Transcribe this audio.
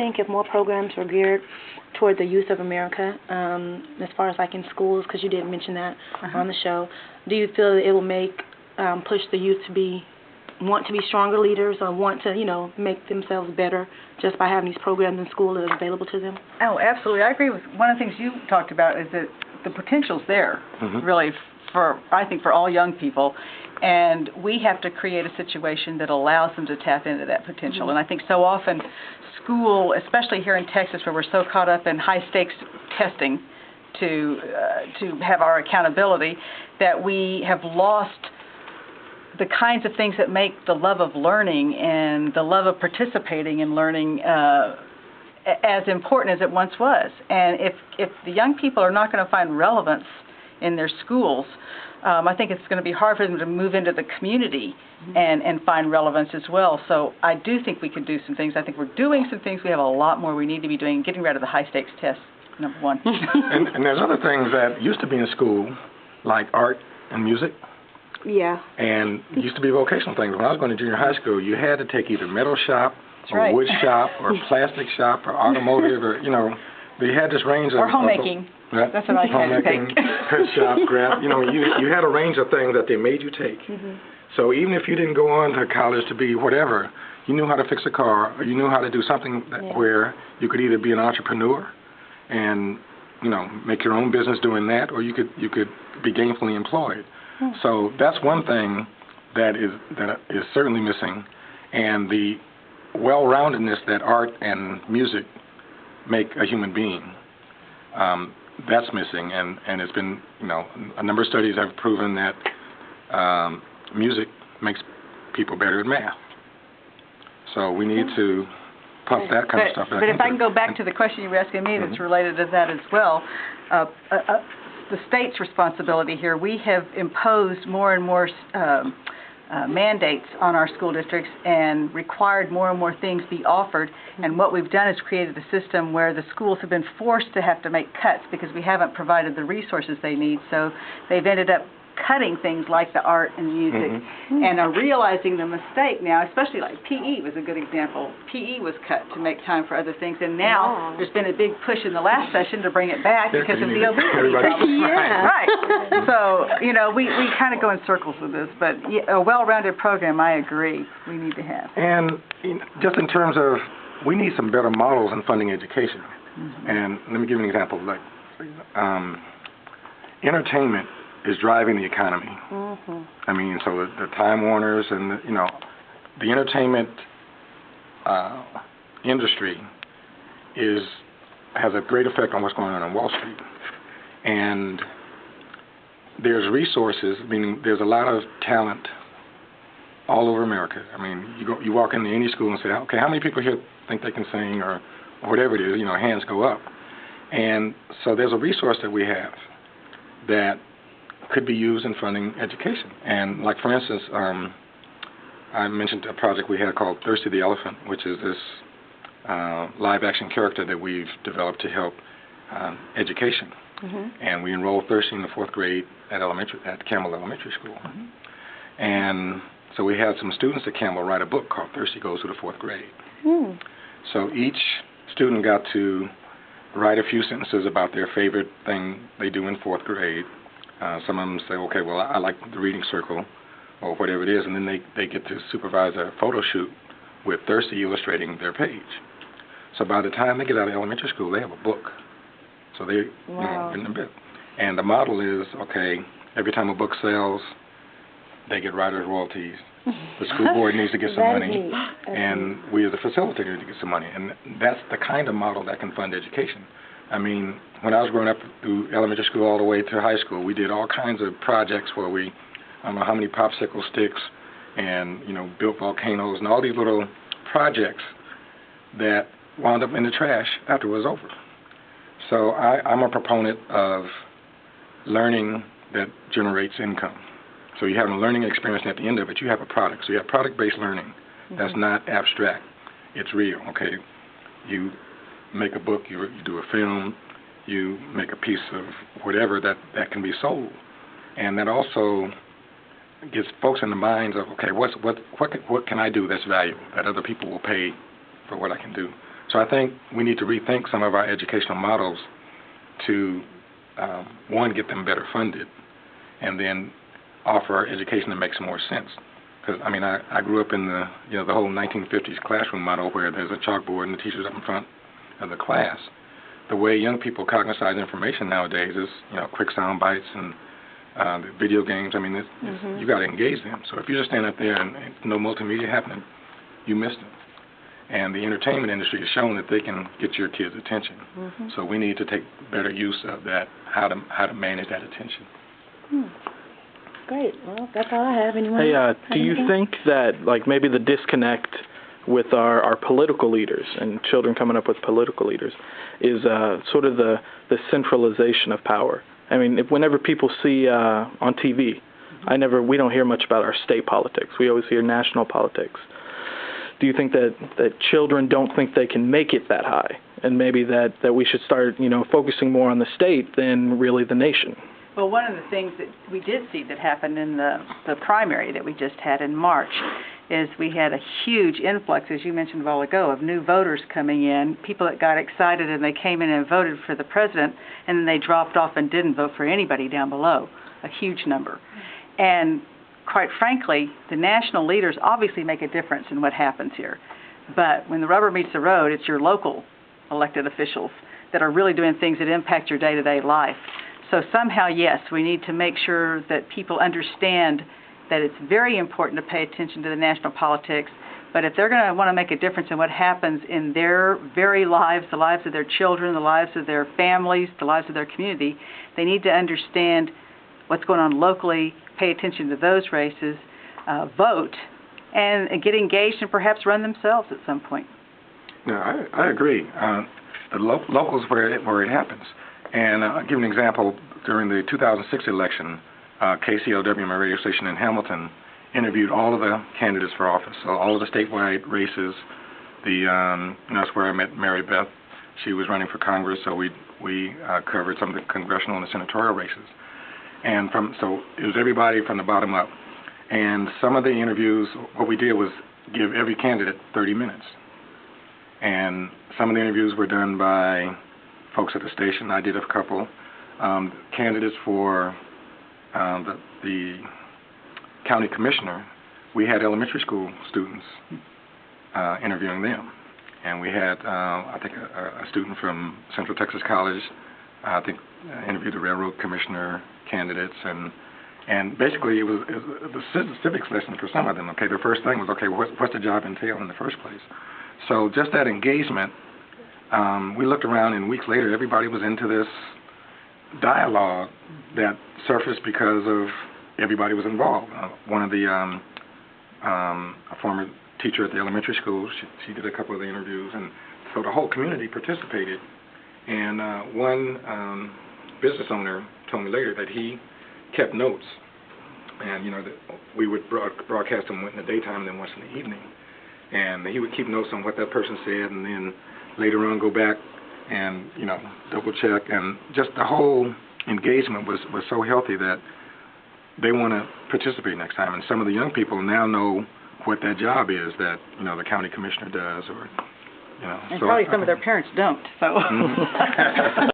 think if more programs were geared toward the youth of America, as far as like in schools, because you did mention that on the show, do you feel that it will make push the youth to want to be stronger leaders, or want to, make themselves better just by having these programs in school that are available to them? Oh, absolutely. I agree with one of the things you talked about is that the potential's there, really, I think for all young people, and we have to create a situation that allows them to tap into that potential. And I think so often school, especially here in Texas, where we're so caught up in high-stakes testing to have our accountability, that we have lost the kinds of things that make the love of learning and the love of participating in learning as important as it once was. And if the young people are not going to find relevance in their schools, I think it's going to be hard for them to move into the community and find relevance as well. So I do think we can do some things. I think we're doing some things. We have a lot more we need to be doing, getting rid of the high-stakes tests, number one. and there's other things that used to be in school, like art and music. Yeah. And it used to be vocational things. When I was going to junior high school, you had to take either metal shop or wood shop or plastic shop or automotive or, they had this range of... Or homemaking. That's what I had to take. Pet shop, graph. You had a range of things that they made you take. So even if you didn't go on to college to be whatever, you knew how to fix a car, or you knew how to do something where you could either be an entrepreneur and, make your own business doing that, or you could be gainfully employed. So that's one thing that is certainly missing, and the well-roundedness that art and music make a human being, that's missing, and it's been, a number of studies have proven that music makes people better at math. So we need to pump that kind of stuff back. But if I can go back to the question you were asking me that's related to that as well, the state's responsibility here, we have imposed more and more mandates on our school districts and required more and more things be offered. And what we've done is created a system where the schools have been forced to have to make cuts because we haven't provided the resources they need. So they've ended up cutting things like the art and music and are realizing the mistake now, especially like PE was a good example. PE was cut to make time for other things, and now there's been a big push in the last session to bring it back because of the obesity problem. Right. So, we kind of go in circles with this, but a well-rounded program, I agree, we need to have. And just in terms of, we need some better models in funding education. And let me give you an example. Like entertainment is driving the economy. I mean, so the Time Warners and the entertainment industry has a great effect on what's going on Wall Street. And there's resources, meaning there's a lot of talent all over America. I mean, you walk into any school and say, okay, how many people here think they can sing or whatever it is, hands go up. And so there's a resource that we have that could be used in funding education. And like, for instance, I mentioned a project we had called Thirsty the Elephant, which is this live action character that we've developed to help education. And we enrolled Thirsty in the 4th grade at Campbell Elementary School. And so we had some students at Campbell write a book called Thirsty Goes to the 4th grade. So each student got to write a few sentences about their favorite thing they do in 4th grade. Some of them say, okay, well, I like the reading circle or whatever it is, and then they get to supervise a photo shoot with Thirsty illustrating their page. So by the time they get out of elementary school, they have a book. So they, in the bit. And the model is, okay, every time a book sells, they get writer's royalties. The school board needs to get some money, and we as a facilitator need to get some money. And that's the kind of model that can fund education. I mean, when I was growing up through elementary school all the way to high school, we did all kinds of projects where we, I don't know how many popsicle sticks and, built volcanoes and all these little projects that wound up in the trash after it was over. So I'm a proponent of learning that generates income. So you have a learning experience, and at the end of it, you have a product. So you have product-based learning. That's not abstract. It's real, okay? You make a book, you do a film, you make a piece of whatever that can be sold. And that also gets folks in the minds of, okay, what can I do that's valuable, that other people will pay for what I can do. So I think we need to rethink some of our educational models to, one, get them better funded, and then offer education that makes more sense. Because I grew up in the whole 1950s classroom model where there's a chalkboard and the teacher's up in front of the class. The way young people cognize information nowadays is quick sound bites and the video games. You got to engage them. So if you just stand up there and no multimedia happening, you missed it. And the entertainment industry has shown that they can get your kids' attention. So we need to take better use of that, how to manage that attention. Great. Well, that's all I have. Anyone? Hey, do you think that maybe the disconnect with our political leaders and children coming up with political leaders is sort of the centralization of power? Whenever people see on TV, we don't hear much about our state politics. We always hear national politics. Do you think that children don't think they can make it that high, and maybe that we should start focusing more on the state than really the nation? Well, one of the things that we did see that happened in the primary that we just had in March is we had a huge influx, as you mentioned a while ago, of new voters coming in, people that got excited and they came in and voted for the president, and then they dropped off and didn't vote for anybody down below, a huge number. And quite frankly, the national leaders obviously make a difference in what happens here. But when the rubber meets the road, it's your local elected officials that are really doing things that impact your day-to-day life. So somehow, yes, we need to make sure that people understand that it's very important to pay attention to the national politics, but if they're going to want to make a difference in what happens in their very lives, the lives of their children, the lives of their families, the lives of their community, they need to understand what's going on locally, pay attention to those races, vote, and get engaged and perhaps run themselves at some point. No, I agree. The locals where it happens. And I'll give an example. During the 2006 election, KCLW, my radio station in Hamilton, interviewed all of the candidates for office, so all of the statewide races. That's where I met Mary Beth. She was running for Congress, so we covered some of the congressional and the senatorial races. And so it was everybody from the bottom up. And some of the interviews, what we did was give every candidate 30 minutes. And some of the interviews were done by folks at the station. I did a couple. Candidates for the county commissioner, we had elementary school students interviewing them. And we had, I think, a student from Central Texas College, interviewed the railroad commissioner candidates. And basically, it was the civics lesson for some of them. Okay, the first thing was, okay, what's the job entail in the first place? So just that engagement. We looked around, and weeks later, everybody was into this dialogue that surfaced because of everybody was involved. One of the, a former teacher at the elementary school, she did a couple of the interviews, and so the whole community participated. And one business owner told me later that he kept notes, and that we would broadcast them in the daytime and then once in the evening. And he would keep notes on what that person said, and then later on go back and double check, and just the whole engagement was so healthy that they want to participate next time. And some of the young people now know what that job is that the county commissioner does, or and so probably some of their parents don't. So.